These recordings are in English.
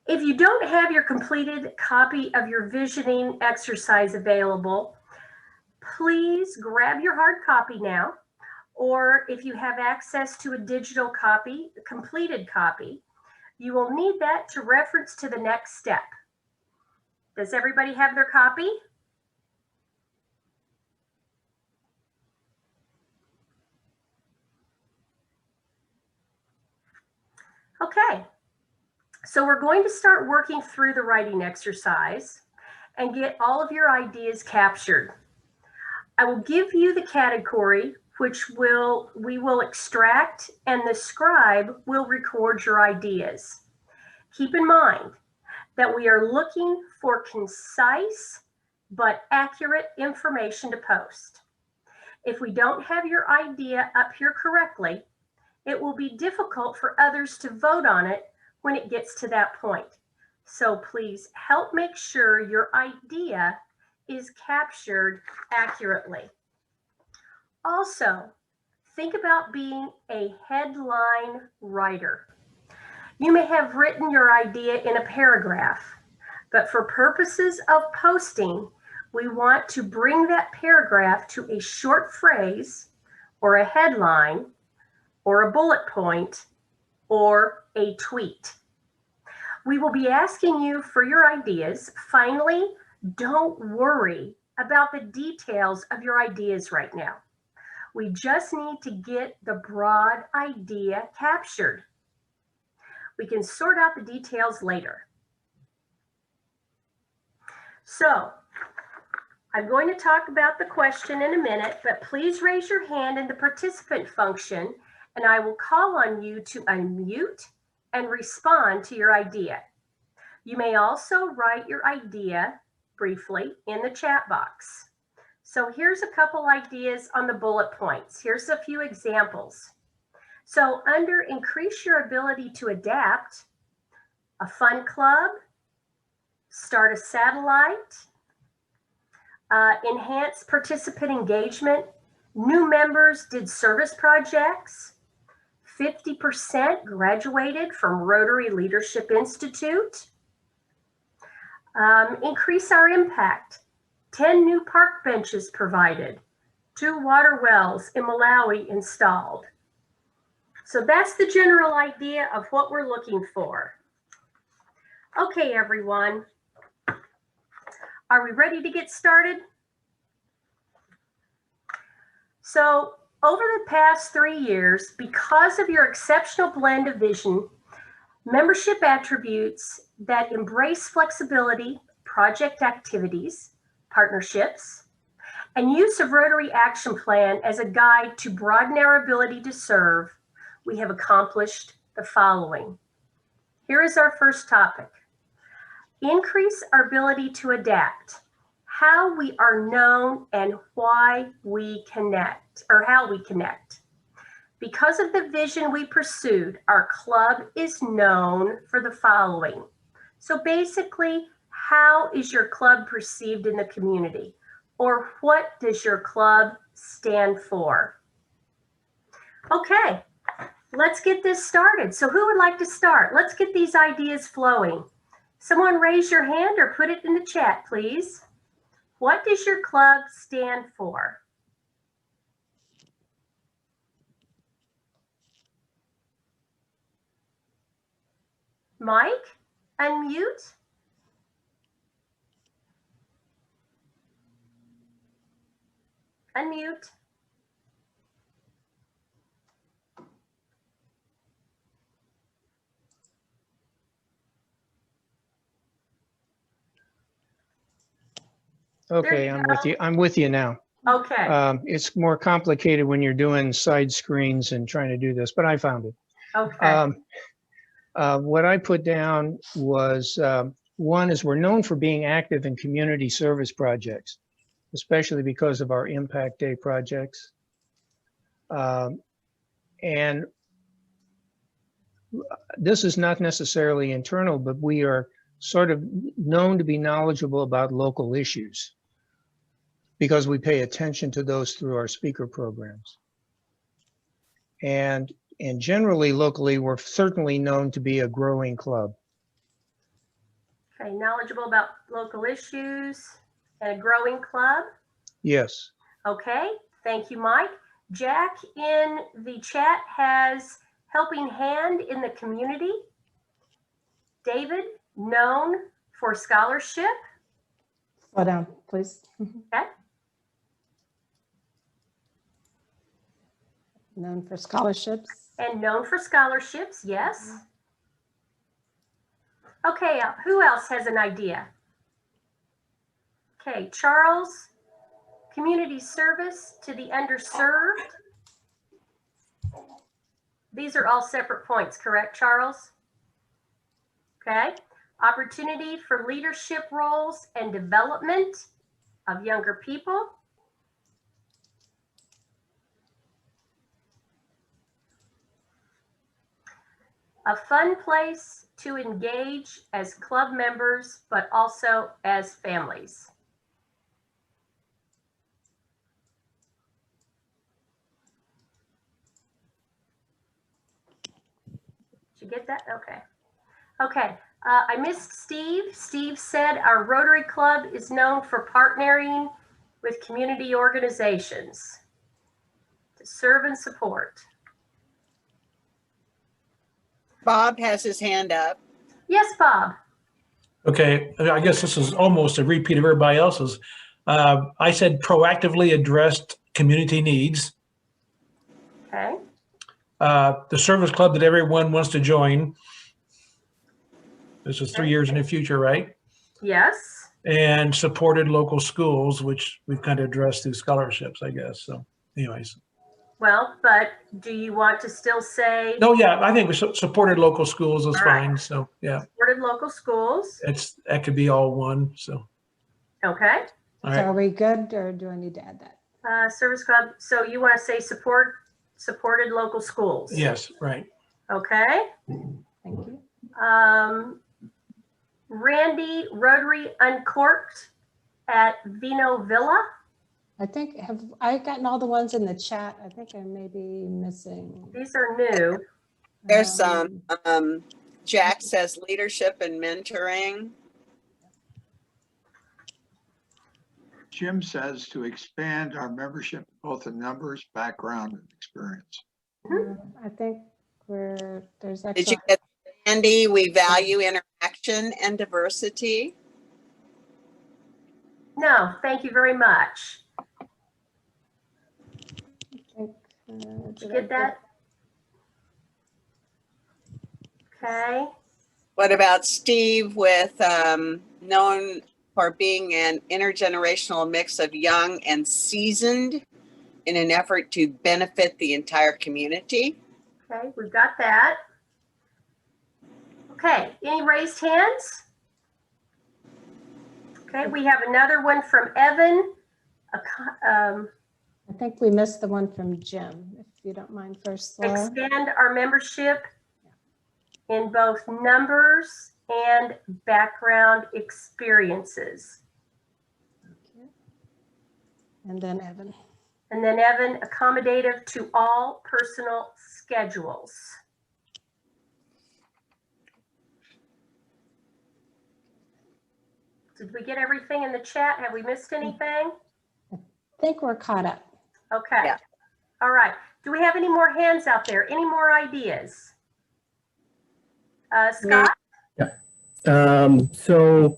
If you don't have your completed copy of your visioning exercise available, please grab your hard copy now, or if you have access to a digital copy, a completed copy, you will need that to reference to the next step. Does everybody have their copy? Okay, so we're going to start working through the writing exercise and get all of your ideas captured. I will give you the category which we will extract, and the scribe will record your ideas. Keep in mind that we are looking for concise but accurate information to post. If we don't have your idea up here correctly, it will be difficult for others to vote on it when it gets to that point. So please help make sure your idea is captured accurately. Also, think about being a headline writer. You may have written your idea in a paragraph, but for purposes of posting, we want to bring that paragraph to a short phrase or a headline or a bullet point or a tweet. We will be asking you for your ideas. Finally, don't worry about the details of your ideas right now. We just need to get the broad idea captured. We can sort out the details later. So, I'm going to talk about the question in a minute, but please raise your hand in the participant function, and I will call on you to unmute and respond to your idea. You may also write your idea briefly in the chat box. So here's a couple ideas on the bullet points. Here's a few examples. So under increase your ability to adapt, a fun club, start a satellite, enhance participant engagement, new members did service projects, 50% graduated from Rotary Leadership Institute, increase our impact, 10 new park benches provided, 2 water wells in Malawi installed. So that's the general idea of what we're looking for. Okay, everyone. Are we ready to get started? So over the past 3 years, because of your exceptional blend of vision, membership attributes that embrace flexibility, project activities, partnerships, and use of Rotary Action Plan as a guide to broaden our ability to serve, we have accomplished the following. Here is our first topic. Increase our ability to adapt, how we are known and why we connect, or how we connect. Because of the vision we pursued, our club is known for the following. So basically, how is your club perceived in the community? Or what does your club stand for? Okay, let's get this started. So who would like to start? Let's get these ideas flowing. Someone raise your hand or put it in the chat, please. What does your club stand for? Mike, unmute. Unmute. Okay, I'm with you. I'm with you now. Okay. It's more complicated when you're doing side screens and trying to do this, but I found it. Okay. What I put down was, one is we're known for being active in community service projects, especially because of our Impact Day projects. And this is not necessarily internal, but we are sort of known to be knowledgeable about local issues because we pay attention to those through our speaker programs. And generally, locally, we're certainly known to be a growing club. Okay, knowledgeable about local issues and a growing club. Yes. Okay, thank you, Mike. Jack in the chat has helping hand in the community. David, known for scholarship. Slow down, please. Okay. Known for scholarships. And known for scholarships, yes. Okay, who else has an idea? Okay, Charles, community service to the underserved. These are all separate points, correct, Charles? Okay, opportunity for leadership roles and development of younger people. A fun place to engage as club members, but also as families. Did you get that? Okay. Okay. I missed Steve. Steve said our Rotary Club is known for partnering with community organizations to serve and support. Bob has his hand up. Yes, Bob. Okay, I guess this is almost a repeat of everybody else's. I said proactively addressed community needs. Okay. The service club that everyone wants to join. This is 3 years in the future, right? Yes. And supported local schools, which we've kind of addressed through scholarships, I guess. So anyways. Well, but do you want to still say? No, yeah, I think we supported local schools is All right. fine. So yeah, Supported local schools. that could be all one. So. Okay. All So right. are we good, or do I need to add that? Service club. So you want to say supported local schools? Yes, right. Okay. Thank you. Randy, Rotary Uncorked at Vino Villa. I think, have I gotten all the ones in the chat? I think I may be missing. These are new. There's some, Jack says leadership and mentoring. Jim says to expand our membership, both in numbers, background, and experience. I think there's Did you excellent. get Andy? We value interaction and diversity. No, thank you very much. Did you get that? Okay. What about Steve with known for being an intergenerational mix of young and seasoned in an effort to benefit the entire community? Okay, we've got that. Okay, any raised hands? Okay, we have another one from Evan. I think we missed the one from Jim, if you don't mind first, Laura. Expand our membership in both numbers and background experiences. And then Evan. And then Evan, accommodative to all personal schedules. Did we get everything in the chat? Have we missed anything? I think we're caught up. Okay. Yeah. All right. Do we have any more hands out there? Any more ideas? Scott? So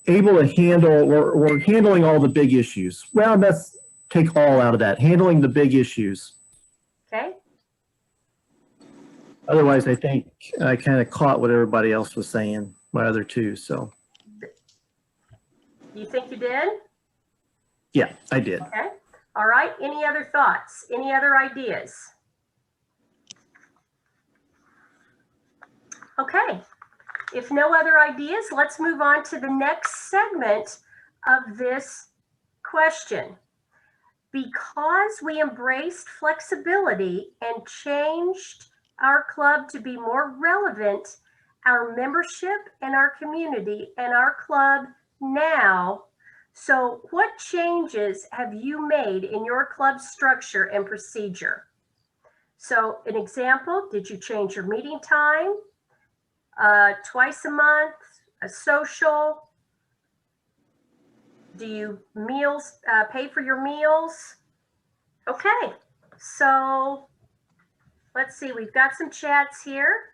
able to handle, we're handling all the big issues. Well, let's take all out of that, handling the big issues. Okay. Otherwise, I think I kind of caught what everybody else was saying, my other two. So You think you did? yeah, I did. Okay. All right. Any other thoughts? Any other ideas? Okay. If no other ideas, let's move on to the next segment of this question. Because we embraced flexibility and changed our club to be more relevant, our membership and our community and our club now. So what changes have you made in your club structure and procedure? So an example, did you change your meeting time? Twice a month, a social? Do you pay for your meals? Okay, so let's see, we've got some chats here.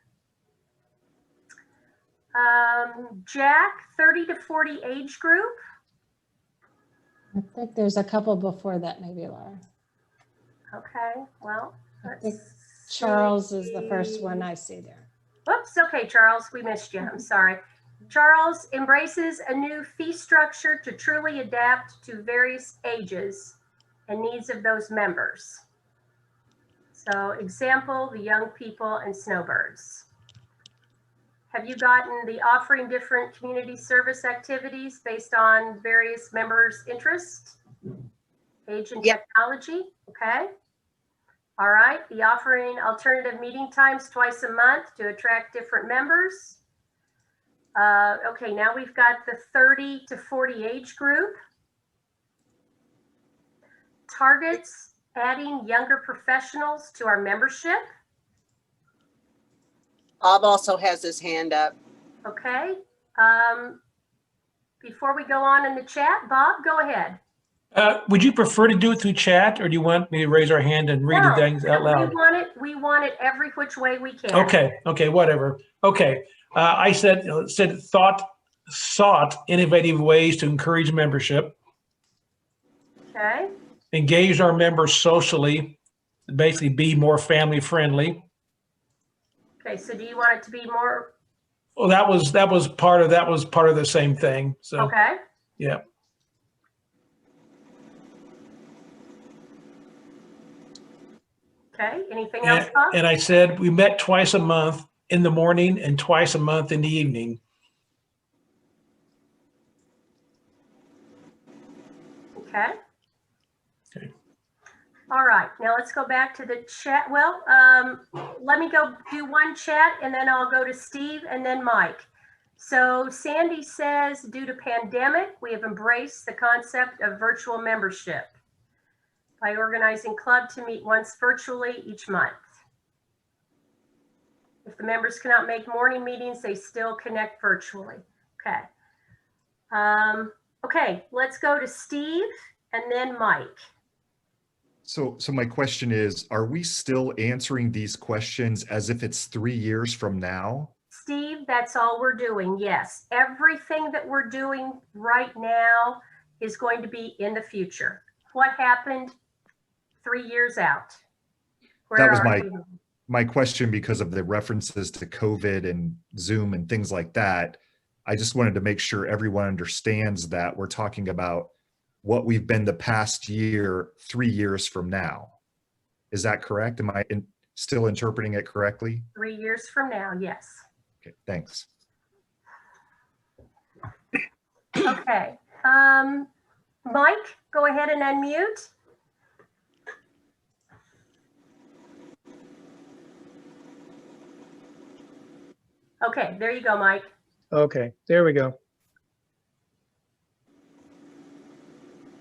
Jack, 30 to 40 age group. I think there's a couple before that, maybe, Laura. Okay, well, I think let's Charles is the first see. one I see there. Whoops, okay, Charles, we missed you. I'm sorry. Charles embraces a new fee structure to truly adapt to various ages and needs of those members. So example, the young people and snowbirds. Have you gotten the offering different community service activities based on various members' interests, age and Yep. technology? Okay. All right, the offering alternative meeting times twice a month to attract different members. Okay, now we've got the 30 to 40 age group. Targets adding younger professionals to our membership. Bob also has his hand up. Okay. Before we go on in the chat, Bob, go ahead. Would you prefer to do it through chat, or do you want me to raise our hand and read the things out loud? We want it every which way we can. Okay, whatever. Okay, I said sought innovative ways to encourage membership, Okay. engaged our members socially, basically be more family friendly. Okay, so do you want it to be more? Well, that was part of the same thing. So Okay. yeah. Okay, anything else, Bob? And I said we met twice a month in the morning and twice a month in the evening. Okay. Okay. All right, now let's go back to the chat. Well, let me go do one chat and then I'll go to Steve and then Mike. So Sandy says, due to pandemic, we have embraced the concept of virtual membership by organizing club to meet once virtually each month. If the members cannot make morning meetings, they still connect virtually. Okay. Okay, let's go to Steve and then Mike. So my question is, are we still answering these questions as if it's 3 years from now? Steve, that's all we're doing. Yes, everything that we're doing right now is going to be in the future. What happened 3 years out? That was my question because of the references to COVID and Zoom and things like that. I just wanted to make sure everyone understands that we're talking about what we've been the past year, 3 years from now. Is that correct? Am I still interpreting it correctly? 3 years from now, yes. Okay, thanks. Okay, Mike, go ahead and unmute. Okay, there you go, Mike. Okay, there we go.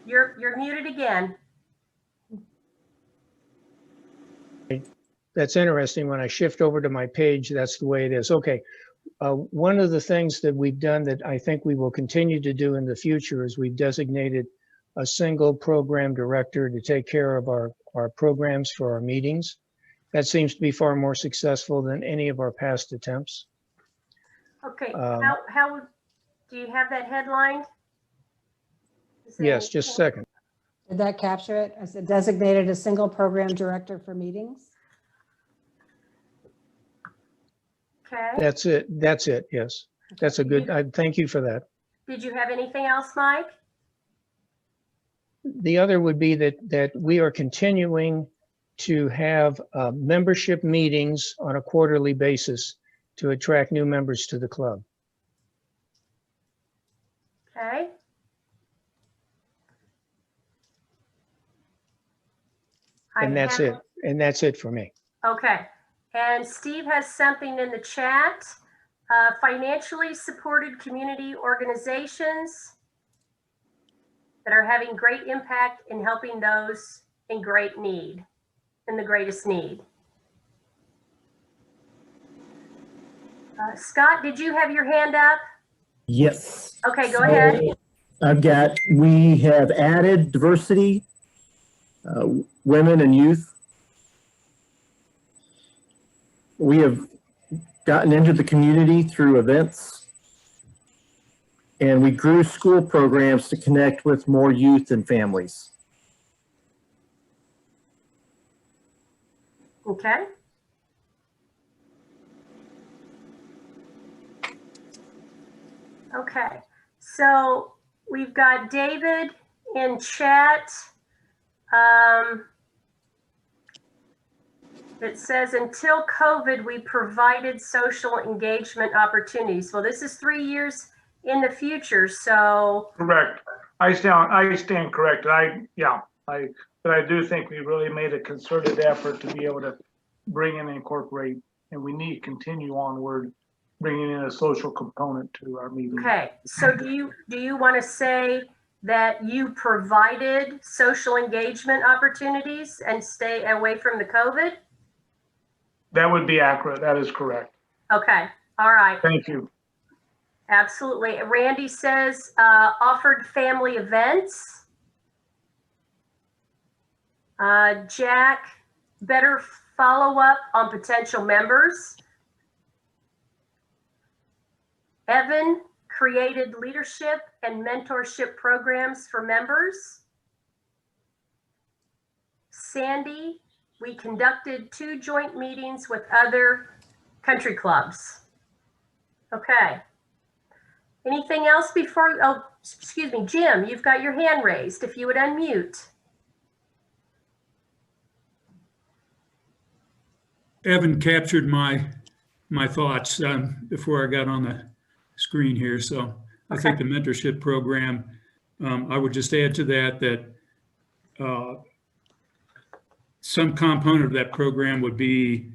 You're muted again. That's interesting. When I shift over to my page, that's the way it is. Okay. One of the things that we've done that I think we will continue to do in the future is we've designated a single program director to take care of our programs for our meetings. That seems to be far more successful than any of our past attempts. Okay, how do you have that headlined? Yes, just a second. Did that capture it? As it designated a single program director for meetings? Okay. That's it. That's it. Yes. That's a good, thank you for that. Did you have anything else, Mike? The other would be that we are continuing to have membership meetings on a quarterly basis to attract new members to the club. Okay. And that's it. And that's it for me. Okay. And Steve has something in the chat. Financially supported community organizations that are having great impact in helping those in great need, in the greatest need. Scott, did you have your hand up? Yes. Okay, go ahead. We have added diversity, women and youth. We have gotten into the community through events, and we grew school programs to connect with more youth and families. Okay. Okay, so we've got David in chat. It says, until COVID, we provided social engagement opportunities. Well, this is 3 years in the future, so. Correct. I stand corrected. But I do think we really made a concerted effort to be able to bring and incorporate, and we need to continue onward, bringing in a social component to our meeting. Okay, so do you want to say that you provided social engagement opportunities and stay away from the COVID? That would be accurate. That is correct. Okay, all right. Thank you. Absolutely. Randy says offered family events. Jack, better follow up on potential members. Evan created leadership and mentorship programs for members. Sandy, we conducted 2 joint meetings with other country clubs. Okay. Anything else before, oh, excuse me, Jim, you've got your hand raised. If you would unmute. Evan captured my thoughts before I got on the screen here. So I think the mentorship program, I would just add to that some component of that program would be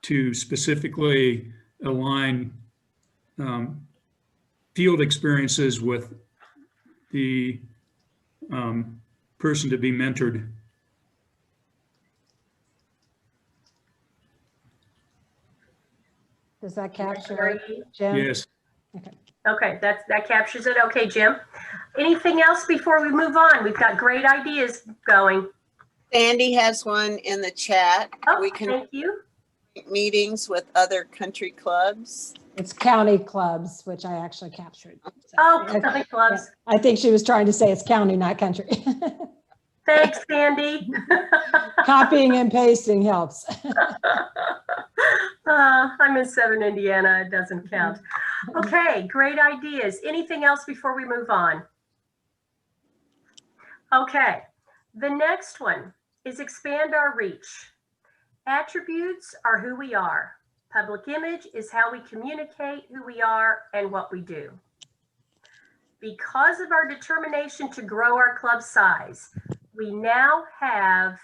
to specifically align field experiences with the person to be mentored. Does that capture it, Jim? Yes. Okay. Okay, that captures it. Okay, Jim. Anything else before we move on? We've got great ideas going. Sandy has one in the chat. Oh, We can thank you. meetings with other country clubs. It's county clubs, which I actually captured. So, Oh, county clubs. I think she was trying to say it's county, not country. Thanks, Sandy. Copying and pasting helps. I'm in Southern Indiana. It doesn't count. Okay, great ideas. Anything else before we move on? Okay, the next one is expand our reach. Attributes are who we are. Public image is how we communicate who we are and what we do. Because of our determination to grow our club size, we now have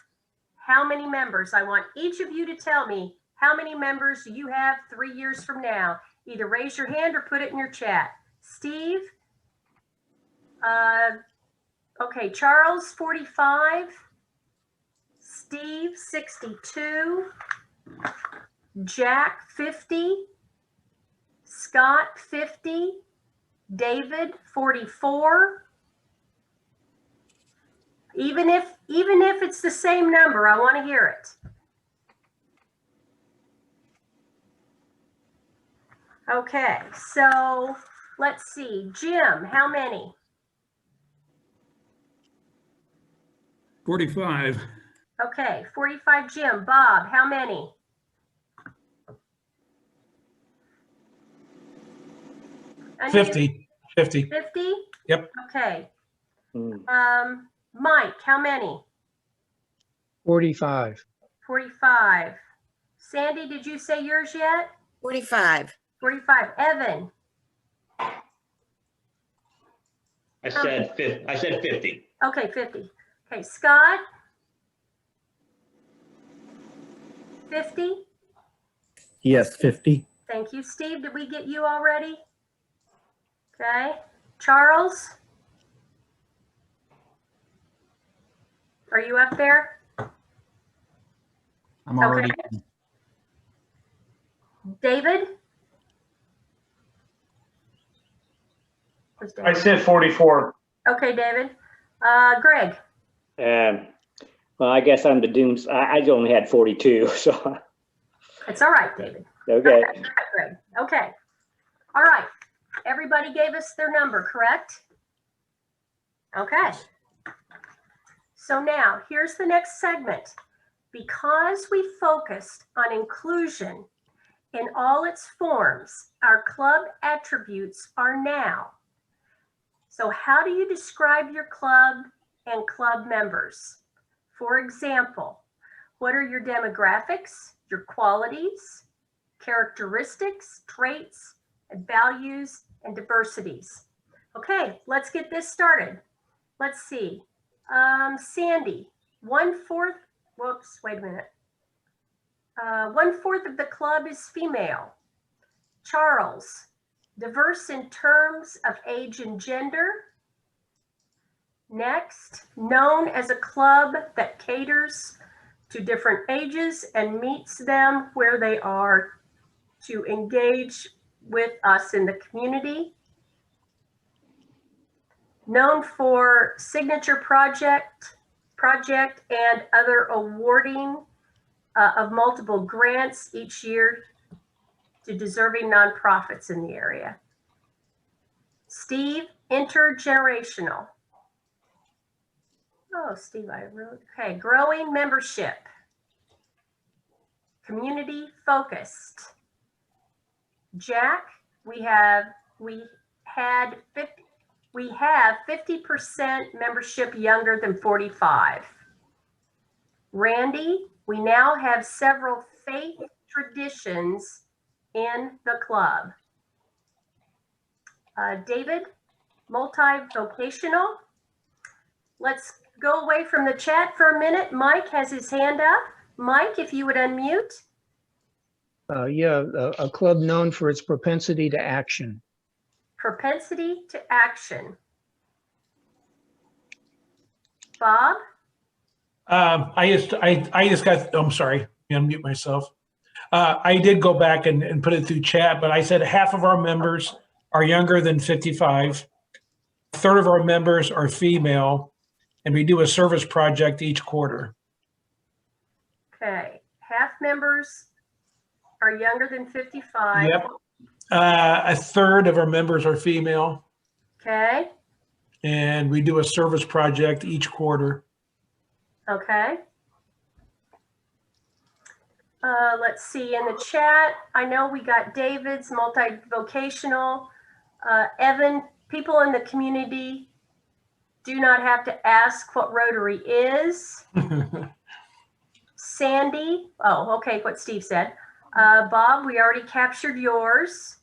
how many members? I want each of you to tell me how many members you have 3 years from now. Either raise your hand or put it in your chat. Steve? Okay, Charles, 45. Steve, 62. Jack, 50. Scott, 50. David, 44. Even if it's the same number, I want to hear it. Okay, so let's see. Jim, how many? 45. Okay, 45 Jim. Bob, how many? Unmute. 50. 50? Yep. Okay. Mike, how many? 45. 45. Sandy, did you say yours yet? 45. 45. Evan? I said 50. Okay, 50. Okay, Scott? 50? Yes, 50. Thank you. Steve, did we get you already? Okay. Charles? Are you up there? I'm already. Okay. David? Where's I David? said 44. Okay, David. Greg. Well, I guess I'm the dooms. I only had 42, so. It's all right, David. Okay. Greg. Okay. All right. Everybody gave us their number, correct? Okay. So now here's the next segment. Because we focused on inclusion in all its forms, our club attributes are now. So how do you describe your club and club members? For example, what are your demographics, your qualities, characteristics, traits, and values, and diversities? Okay, let's get this started. Let's see. Sandy, 1/4, whoops, wait a minute. 1/4 of the club is female. Charles, diverse in terms of age and gender. Next, known as a club that caters to different ages and meets them where they are to engage with us in the community. Known for signature project and other awarding of multiple grants each year to deserving nonprofits in the area. Steve, intergenerational. Oh, Steve, I wrote, okay, growing membership. Community focused. Jack, we have 50% membership younger than 45. Randy, we now have several faith traditions in the club. David, multi-vocational. Let's go away from the chat for a minute. Mike has his hand up. Mike, if you would unmute. Yeah, a club known for its propensity to action. Propensity to action. Bob? I just got, I'm sorry, unmute myself. I did go back and put it through chat, but I said half of our members are younger than 55. A third of our members are female, and we do a service project each quarter. Okay, half members are younger than 55. Yep. A third of our members are female, Okay, and we do a service project each quarter. okay. Let's see, in the chat, I know we got David's multi-vocational. Evan, people in the community do not have to ask what Rotary is. Sandy, oh, okay, what Steve said. Bob, we already captured yours.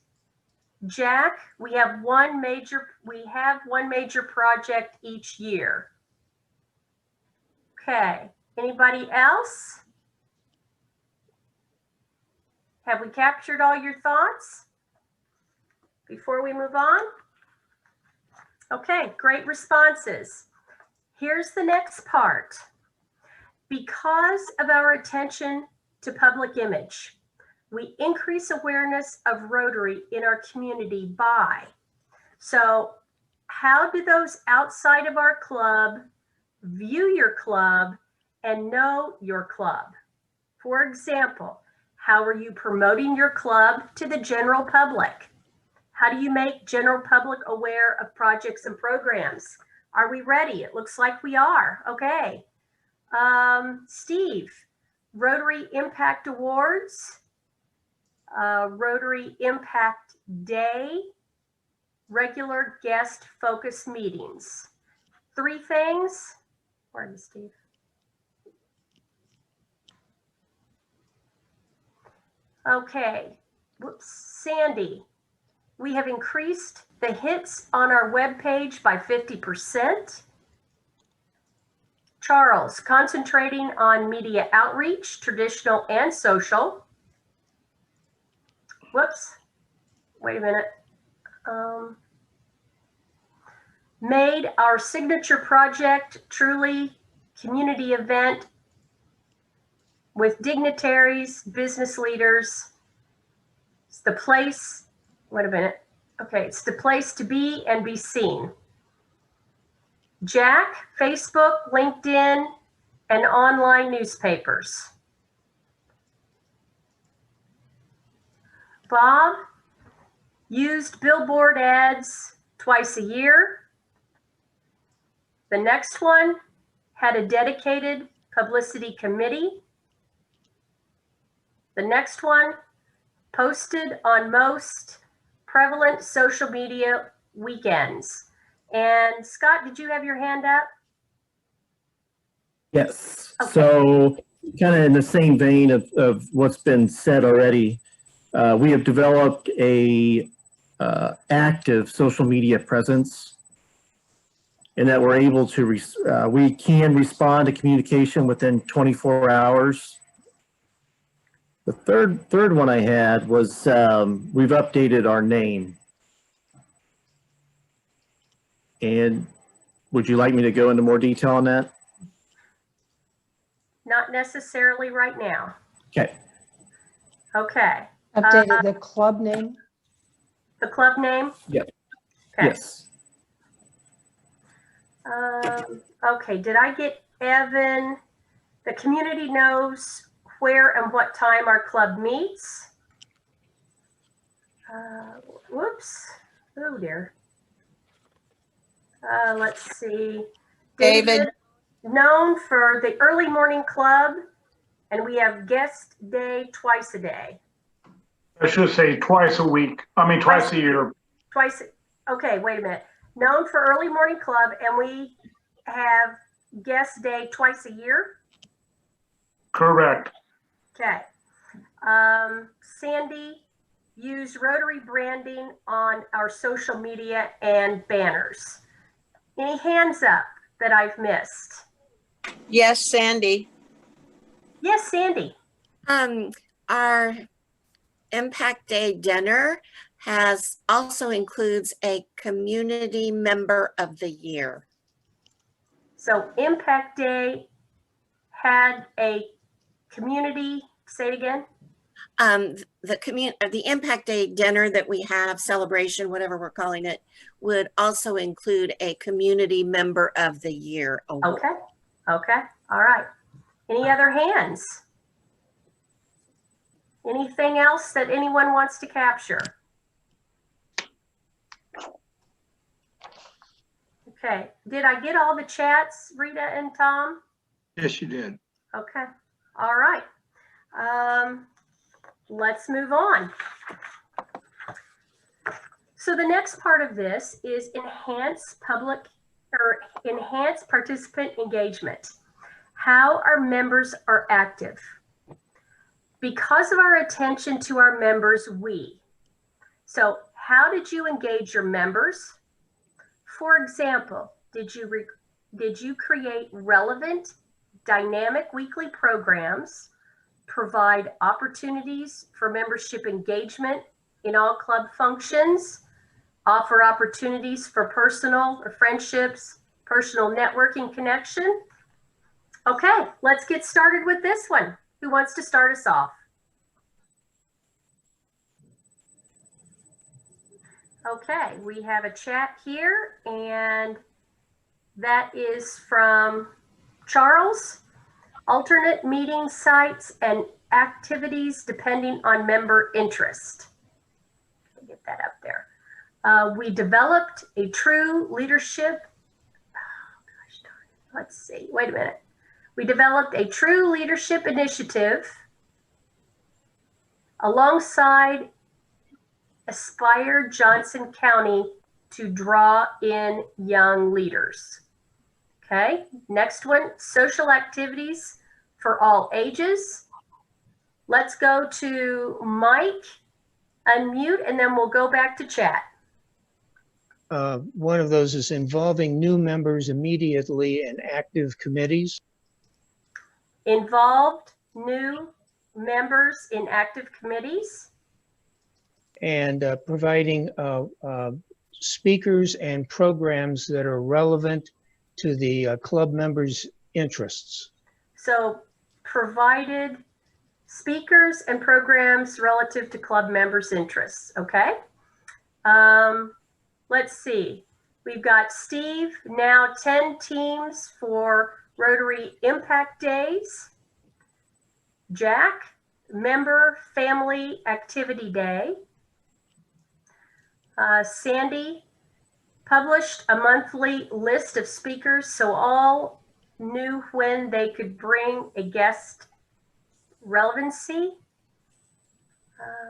Jack, we have one major project each year. Okay, anybody else? Have we captured all your thoughts before we move on? Okay, great responses. Here's the next part. Because of our attention to public image, we increase awareness of Rotary in our community by, so how do those outside of our club view your club and know your club? For example, how are you promoting your club to the general public? How do you make general public aware of projects and programs? Are we ready? It looks like we are. Okay. Steve, Rotary Impact Awards, Rotary Impact Day, regular guest focus meetings. 3 things. Where are you, Steve? Okay. Whoops. Sandy, we have increased the hits on our webpage by 50%. Charles, concentrating on media outreach, traditional and social. Whoops, wait a minute. Made our signature project truly community event with dignitaries, business leaders. It's the place, wait a minute. Okay, it's the place to be and be seen. Jack, Facebook, LinkedIn, and online newspapers. Bob used billboard ads twice a year. The next one had a dedicated publicity committee. The next one posted on most prevalent social media weekends. And Scott, did you have your hand up? Yes. Okay. So kind of in the same vein of what's been said already, we have developed a active social media presence, and that we're able to, we can respond to communication within 24 hours. The third one I had was we've updated our name. And would you like me to go into more detail on that? Not necessarily right now. Okay. Okay. Updated the club name. The club name? Yep. Okay. Yes. Okay, did I get Evan? The community knows where and what time our club meets. Whoops. Oh dear. Let's see. David. Known for the early morning club, and we have guest day twice a day. I should say twice a week. I mean, twice a year. Twice. Okay, wait a minute. Known for early morning club, and we have guest day twice a year. Correct. Okay. Sandy used Rotary branding on our social media and banners. Any hands up that I've missed? Yes, Sandy. Yes, Sandy. Our Impact Day dinner also includes a community member of the year. So Impact Day had a community, say it again. The Impact Day dinner that we have, celebration, whatever we're calling it, would also include a community member of the year award. Okay. Okay. All right. Any other hands? Anything else that anyone wants to capture? Okay. Did I get all the chats, Rita and Tom? Yes, you did. Okay. All right. Let's move on. So the next part of this is enhanced participant engagement. How our members are active. Because of our attention to our members, So how did you engage your members? For example, did you create relevant, dynamic weekly programs, provide opportunities for membership engagement in all club functions, offer opportunities for personal or friendships, personal networking connection? Okay, let's get started with this one. Who wants to start us off? Okay, we have a chat here, and that is from Charles. Alternate meeting sites and activities depending on member interest. Let me get that up there. We developed a true leadership. Oh, gosh darn it. Let's see. Wait a minute. We developed a true leadership initiative alongside Aspire Johnson County to draw in young leaders. Okay, next one, social activities for all ages. Let's go to Mike, unmute, and then we'll go back to chat. One of those is involving new members immediately in active committees. Involved new members in active committees. And providing speakers and programs that are relevant to the club members' interests. So provided speakers and programs relative to club members' interests, okay? Let's see. We've got Steve, now 10 teams for Rotary Impact Days. Jack, Member Family Activity Day. Sandy published a monthly list of speakers so all knew when they could bring a guest relevancy.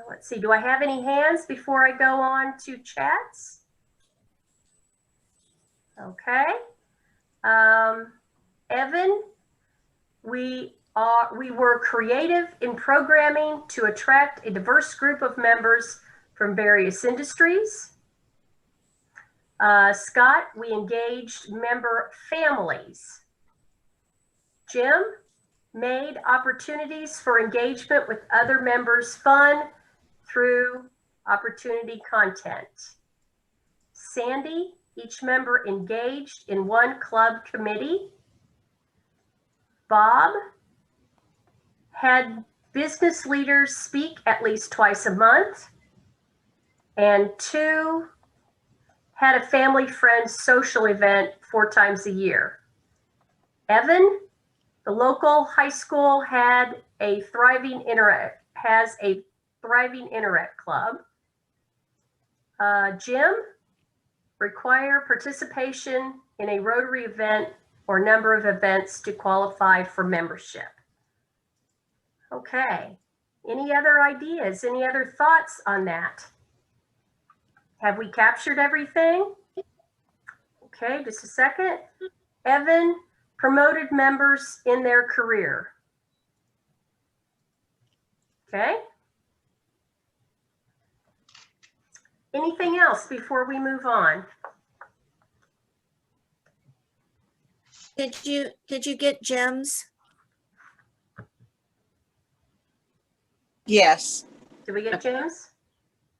Let's see, do I have any hands before I go on to chats? Okay. Evan, we were creative in programming to attract a diverse group of members from various industries. Scott, we engaged member families. Jim made opportunities for engagement with other members fun through opportunity content. Sandy, each member engaged in one club committee. Bob had business leaders speak at least twice a month. And 2, had a family friend social event 4 times a year. Evan, the local high school has a thriving interact club. Jim, require participation in a Rotary event or number of events to qualify for membership. Okay, any other ideas, any other thoughts on that? Have we captured everything? Okay, just a second. Evan promoted members in their career. Okay. Anything else before we move on? Did you get Jim's? Yes, Did we get James?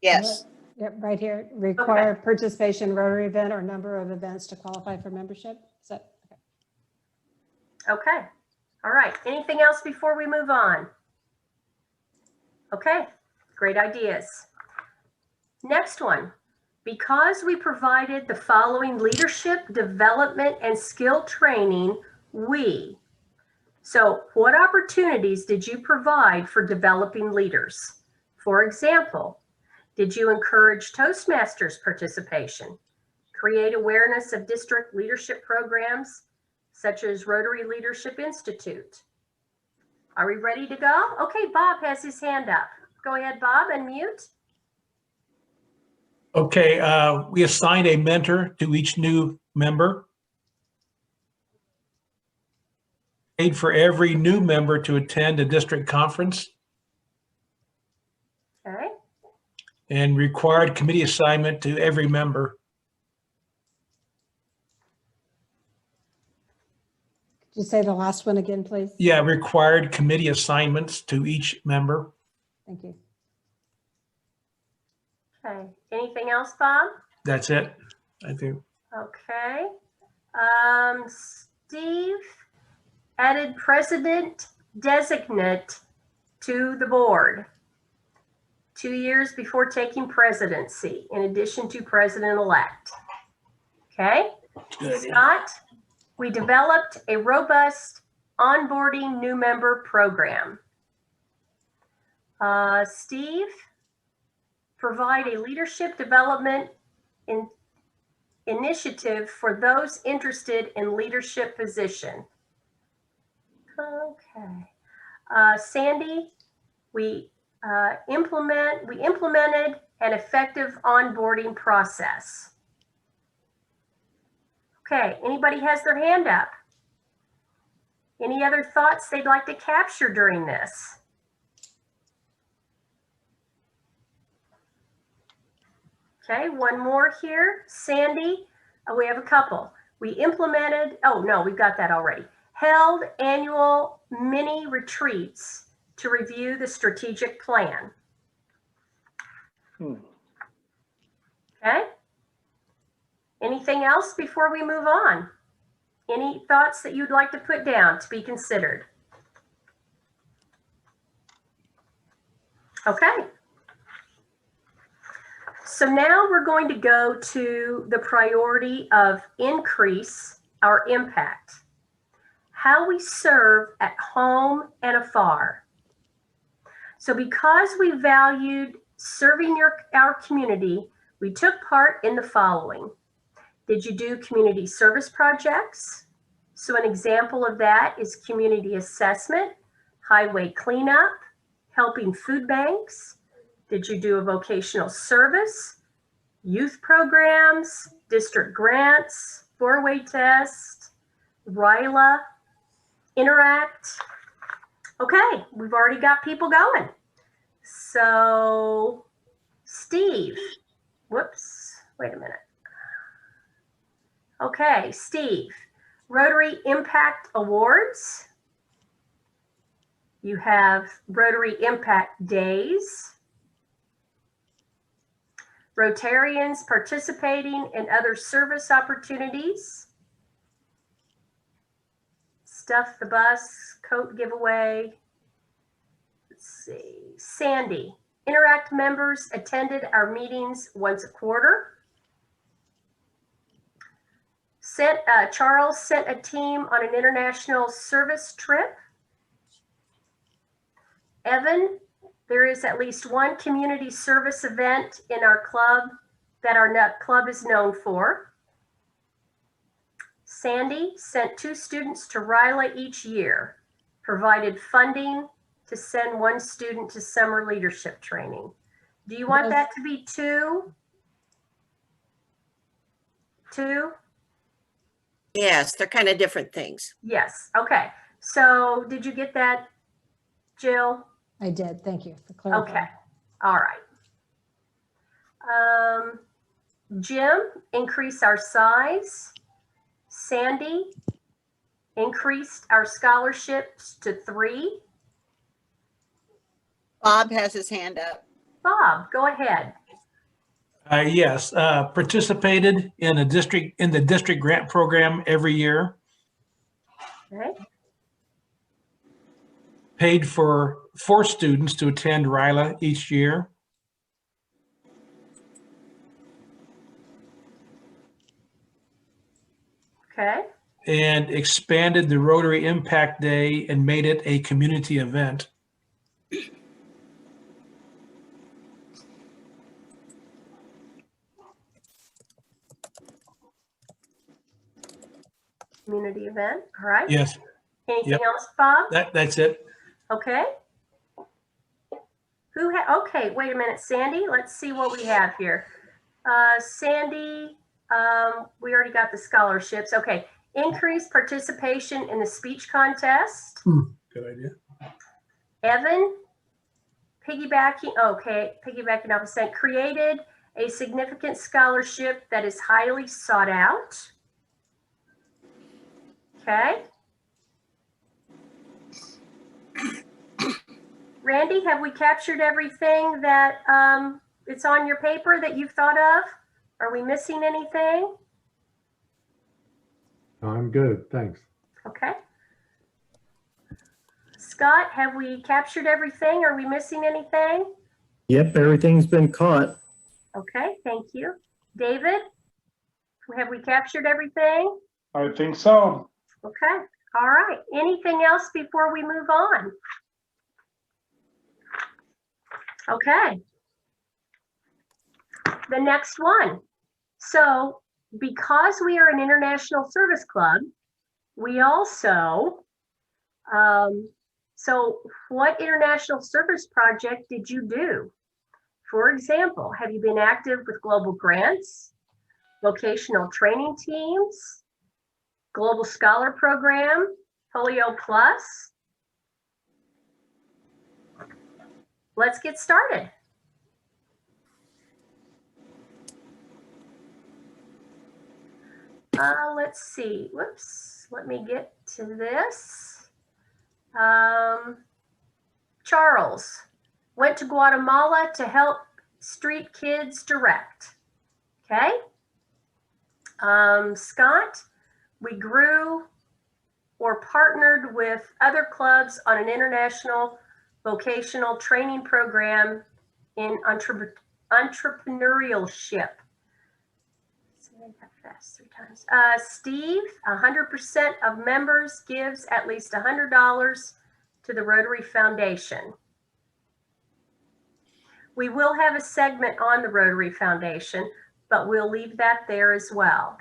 yes. Yep, right here. Require participation in Rotary event or number of events to qualify for membership. Is that okay? Okay. All right. Anything else before we move on? Okay. Great ideas. Next one. Because we provided the following leadership development and skill training, so what opportunities did you provide for developing leaders? For example, did you encourage Toastmasters participation? Create awareness of district leadership programs such as Rotary Leadership Institute? Are we ready to go? Okay, Bob has his hand up. Go ahead, Bob, unmute. Okay, we assigned a mentor to each new member. Paid for every new member to attend a district conference. Okay. And required committee assignment to every member. Could you say the last one again, please? Yeah, required committee assignments to each member. Thank you. Okay. Anything else, Bob? That's it, I think. Okay. Steve added president designate to the board 2 years before taking presidency, in addition to president-elect. Okay. Scott, we developed a robust onboarding new member program. Steve, provide a leadership development initiative for those interested in leadership position. Okay. Sandy, we implemented an effective onboarding process. Okay, anybody has their hand up? Any other thoughts they'd like to capture during this? Okay, one more here. Sandy, we have a couple. We implemented, oh no, we've got that already. Held annual mini retreats to review the strategic plan. Okay. Anything else before we move on? Any thoughts that you'd like to put down to be considered? Okay. So now we're going to go to the priority of increase our impact. How we serve at home and afar. So because we valued serving our community, we took part in the following. Did you do community service projects? So an example of that is community assessment, highway cleanup, helping food banks. Did you do a vocational service, youth programs, district grants, four-way test, RILA, interact? Okay, we've already got people going. So Steve, whoops, wait a minute. Okay, Steve, Rotary Impact Awards. You have Rotary Impact Days. Rotarians participating in other service opportunities. Stuff the Bus, coat giveaway. Let's see, Sandy, Interact members attended our meetings once a quarter. Charles sent a team on an international service trip. Evan, there is at least one community service event in our club that our club is known for. Sandy sent 2 students to RILA each year, provided funding to send 1 student to summer leadership training. Do you want that to be 2? 2? Yes, they're kind of different things. Yes, okay. So did you get that, Jill? I did. Thank you for clarifying. Okay, all right. Jim, increase our size. Sandy, increased our scholarships to 3. Bob has his hand up. Bob, go ahead. Yes, participated in the district grant program every year. Okay. Paid for 4 students to attend RILA each year. Okay. And expanded the Rotary Impact Day and made it a community event. Community event, all right. Yes. Anything else, Bob? That's it. Okay. Okay, wait a minute, Sandy, let's see what we have here. Sandy, we already got the scholarships. Okay, increased participation in the speech contest. Good idea. Evan, piggybacking off the saying, created a significant scholarship that is highly sought out. Okay. Randy, have we captured everything that it's on your paper that you've thought of? Are we missing anything? I'm good, thanks. Okay. Scott, have we captured everything? Are we missing anything? Yep, everything's been caught. Okay, thank you. David, have we captured everything? I think so. Okay, all right. Anything else before we move on? Okay. The next one. So because we are an international service club, we also, so what international service project did you do? For example, have you been active with global grants, vocational training teams, Global Scholar Program, Polio Plus? Let's get started. Let's see, whoops, let me get to this. Charles went to Guatemala to help street kids direct, okay? Scott, we grew or partnered with other clubs on an international vocational training program in entrepreneurship. Say that fast 3 times. Steve, 100% of members gives at least $100 to the Rotary Foundation. We will have a segment on the Rotary Foundation, but we'll leave that there as well.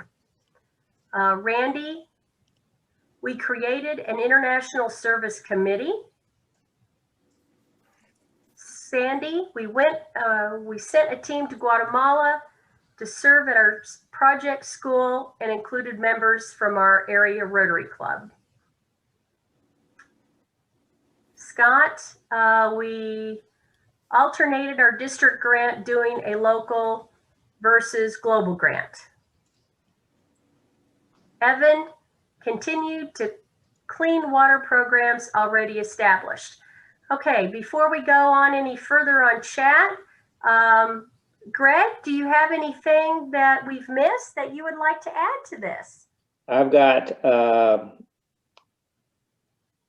Randy, we created an international service committee. Sandy, we sent a team to Guatemala to serve at our project school and included members from our area Rotary Club. Scott, we alternated our district grant doing a local versus global grant. Evan continued to clean water programs already established. Okay, before we go on any further on chat, Greg, do you have anything that we've missed that you would like to add to this? I've got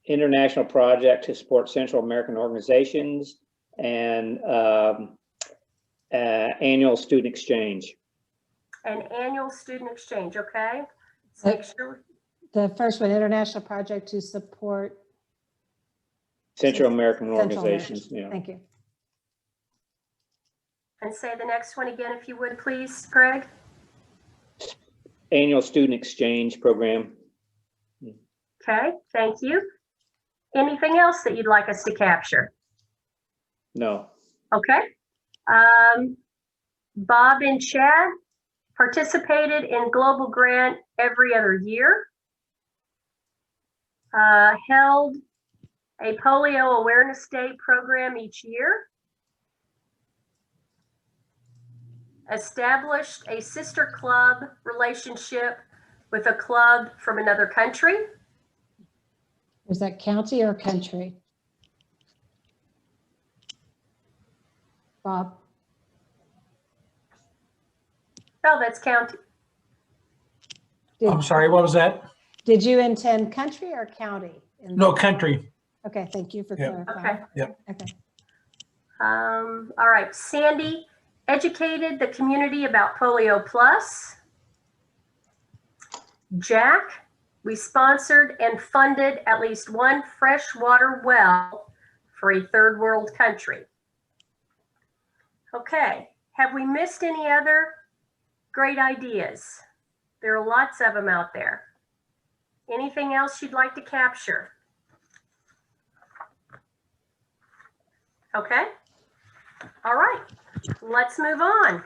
international project to support Central American organizations and annual student exchange. An annual student exchange, okay? Let's make sure. The first one, international project to support Central American Central organizations. American. Thank you. And say the next one again, if you would, please, Greg. Annual student exchange program. Okay, thank you. Anything else that you'd like us to capture? No. Okay. Bob and Chad participated in Global Grant every other year. Held a polio awareness day program each year. Established a sister club relationship with a club from another country. Is that county or country? Bob? Oh, that's county. I'm sorry, what was that? Did you intend country or county? No, country. Okay, thank you for Yep. clarifying. Okay. Yep. Okay. All right, Sandy educated the community about Polio Plus. Jack, we sponsored and funded at least one freshwater well for a third world country. Okay, have we missed any other great ideas? There are lots of them out there. Anything else you'd like to capture? Okay, all right, let's move on.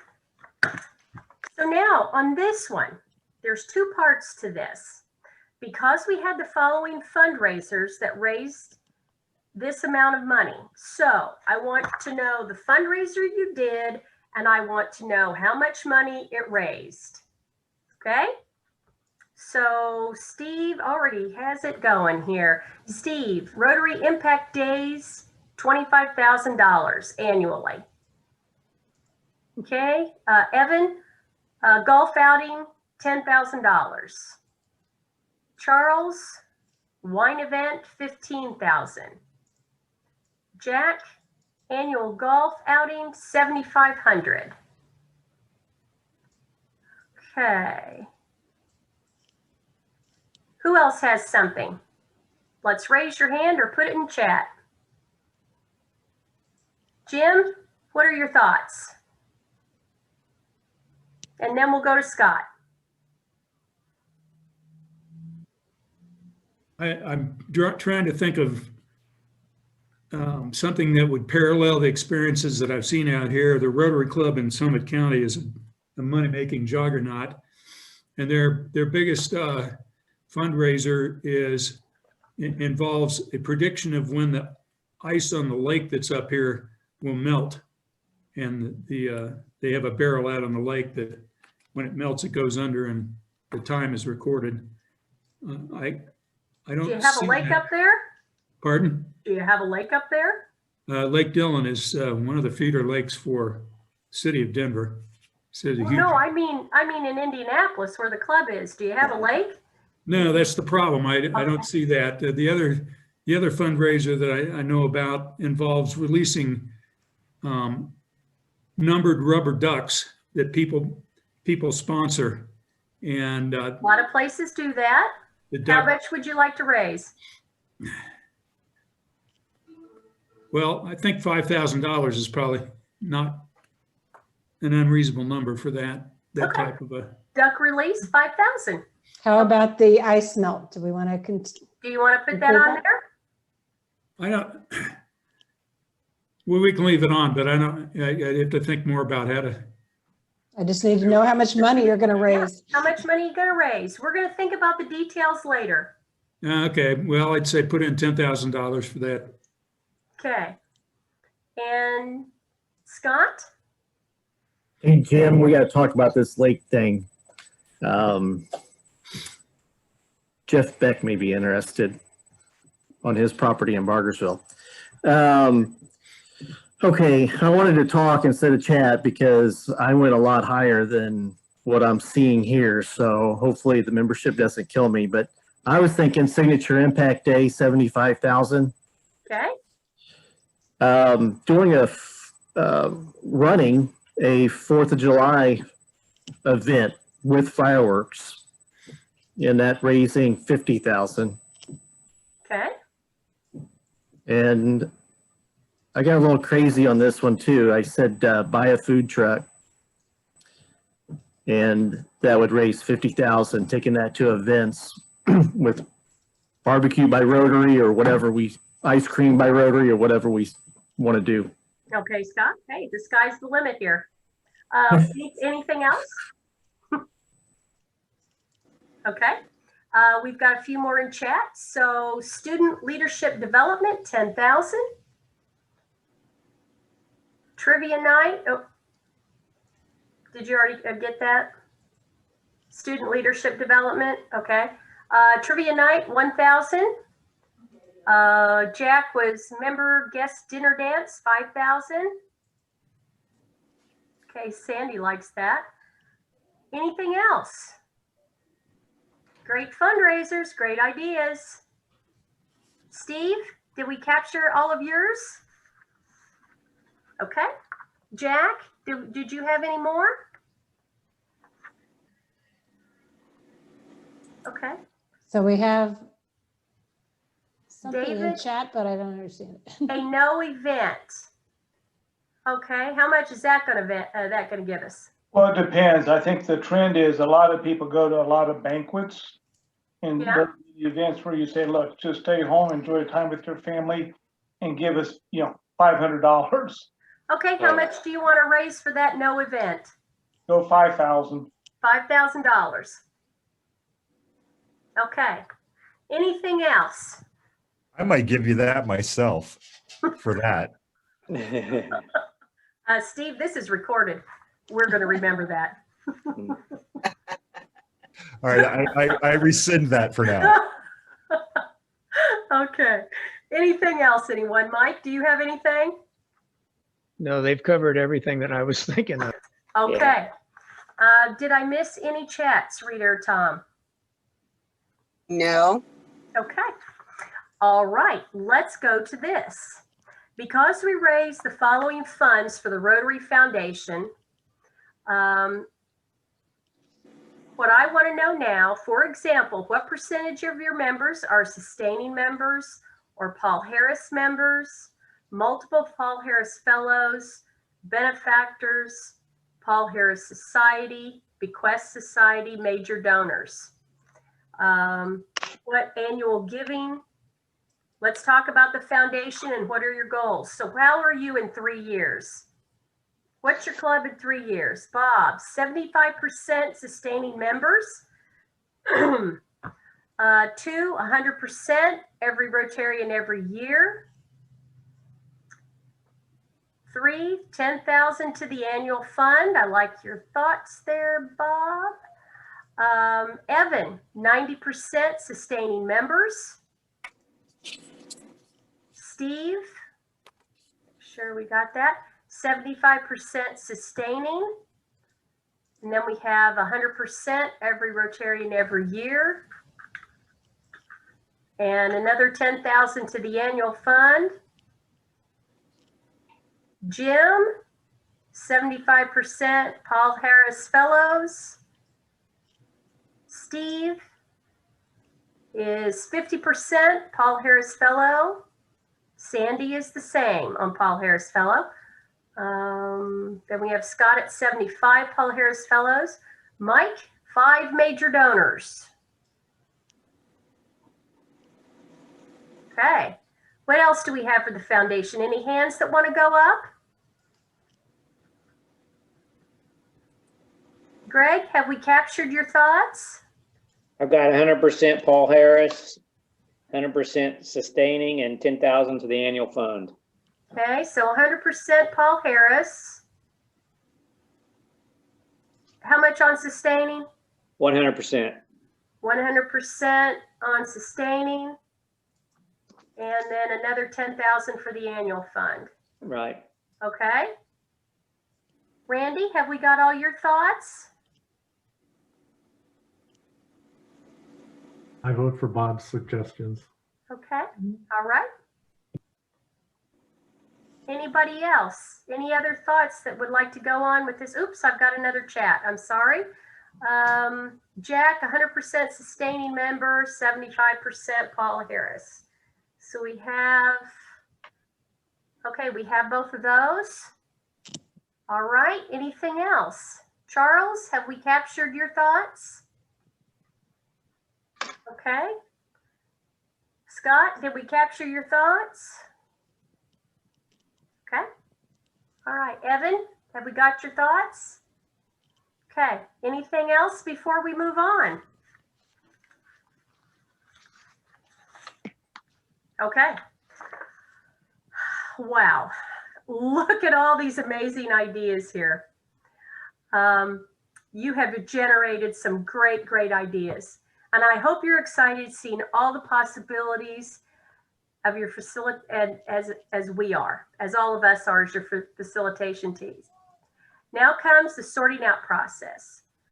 So now on this one, there's 2 parts to this. Because we had the following fundraisers that raised this amount of money. So I want to know the fundraiser you did, and I want to know how much money it raised. Okay? So Steve already has it going here. Steve, Rotary Impact Days, $25,000 annually. Okay, Evan, golf outing, $10,000. Charles, wine event, $15,000. Jack, annual golf outing, $7,500. Okay. Who else has something? Let's raise your hand or put it in chat. Jim, what are your thoughts? And then we'll go to Scott. I'm trying to think of something that would parallel the experiences that I've seen out here. The Rotary Club in Summit County is a money-making juggernaut, and their biggest fundraiser involves a prediction of when the ice on the lake that's up here will melt, and they have a barrel out on the lake that when it melts it goes under, and the time is recorded. I don't. Do you have a lake up there? Pardon? Do you have a lake up there? Lake Dillon is one of the feeder lakes for City of Denver. Well, no, I mean in Indianapolis where the club is. Do you have a lake? No, that's the problem. I don't see that. The other fundraiser that I know about involves releasing numbered rubber ducks that people sponsor. And A lot of places do that. the How duck, much would you like to raise? well, I think $5,000 is probably not an unreasonable number for that Okay. type of a. Duck release, 5,000. How about the ice melt? Do we want to, Do you want to put that on there? I don't, well, we can leave it on, but I have to think more about how to. I just need to know how much money you're going to raise. How much money are you going to raise? We're going to think about the details later. Okay, well, I'd say put in $10,000 for that. Okay. And Scott? Hey, Jim, we got to talk about this lake thing. Jeff Beck may be interested on his property in Bargersville. Okay, I wanted to talk instead of chat because I went a lot higher than what I'm seeing here. So hopefully the membership doesn't kill me, but I was thinking Signature Impact Day, 75,000. Okay. Doing running a 4th of July event with fireworks and that raising 50,000. Okay. And I got a little crazy on this one too. I said, buy a food truck and that would raise 50,000, taking that to events with barbecue by Rotary or whatever ice cream by Rotary or whatever we want to do. Okay, Scott. Hey, the sky's the limit here. Anything else? Okay. We've got a few more in chat. So student leadership development, 10,000. Trivia night. Oh, did you already get that? Student leadership development. Okay. Trivia night, 1,000. Jack was member guest dinner dance, 5,000. Okay, Sandy likes that. Anything else? Great fundraisers, great ideas. Steve, did we capture all of yours? Okay. Jack, did you have any more? Okay. So we have something in David? chat, but I don't understand it. A no event. Okay, how much is that gonna give us? Well, it depends. I think the trend is a lot of people go to a lot of banquets and Yeah. the events where you say, look, just stay home, enjoy time with your family and give us, $500. Okay, how much do you want to raise for that no event? Go 5,000. $5,000. Okay. Anything else? I might give you that myself for that. Steve, this is recorded. We're going to remember that. All right, I rescind that for now. Okay. Anything else, anyone? Mike, do you have anything? No, they've covered everything that I was thinking of. Okay. Did I miss any chats, Rita or Tom? No. Okay. All right, let's go to this. Because we raised the following funds for the Rotary Foundation, what I want to know now, for example, what percentage of your members are sustaining members or Paul Harris members, multiple Paul Harris fellows, benefactors, Paul Harris Society, Bequest Society, major donors? What annual giving? Let's talk about the foundation and what are your goals. So how are you in 3 years? What's your club in 3 years? Bob, 75% sustaining members. 2, 100% every Rotarian every year. 3, 10,000 to the annual fund. I like your thoughts there, Bob. Evan, 90% sustaining members. Steve, sure we got that. 75% sustaining. And then we have 100% every Rotarian every year. And another 10,000 to the annual fund. Jim, 75% Paul Harris Fellows. Steve is 50% Paul Harris Fellow. Sandy is the same on Paul Harris Fellow. Then we have Scott at 75 Paul Harris Fellows. Mike, 5 major donors. Okay. What else do we have for the foundation? Any hands that want to go up? Greg, have we captured your thoughts? I've got 100% Paul Harris, 100% sustaining, and 10,000 to the annual fund. Okay, so 100% Paul Harris. How much on sustaining? 100%. 100% on sustaining. And then another 10,000 for the annual fund. Right. Okay. Randy, have we got all your thoughts? I vote for Bob's suggestions. Okay, all right. Anybody else? Any other thoughts that would like to go on with this? Oops, I've got another chat. I'm sorry. Jack, 100% sustaining member, 75% Paul Harris. So we have, okay, we have both of those. All right, anything else? Charles, have we captured your thoughts? Okay. Scott, did we capture your thoughts? Okay. All right, Evan, have we got your thoughts? Okay, anything else before we move on? Okay. Wow, look at all these amazing ideas here. You have generated some great ideas. And I hope you're excited seeing all the possibilities of your facility, and as we are, as all of us are as your facilitation teams. Now comes the sorting out process.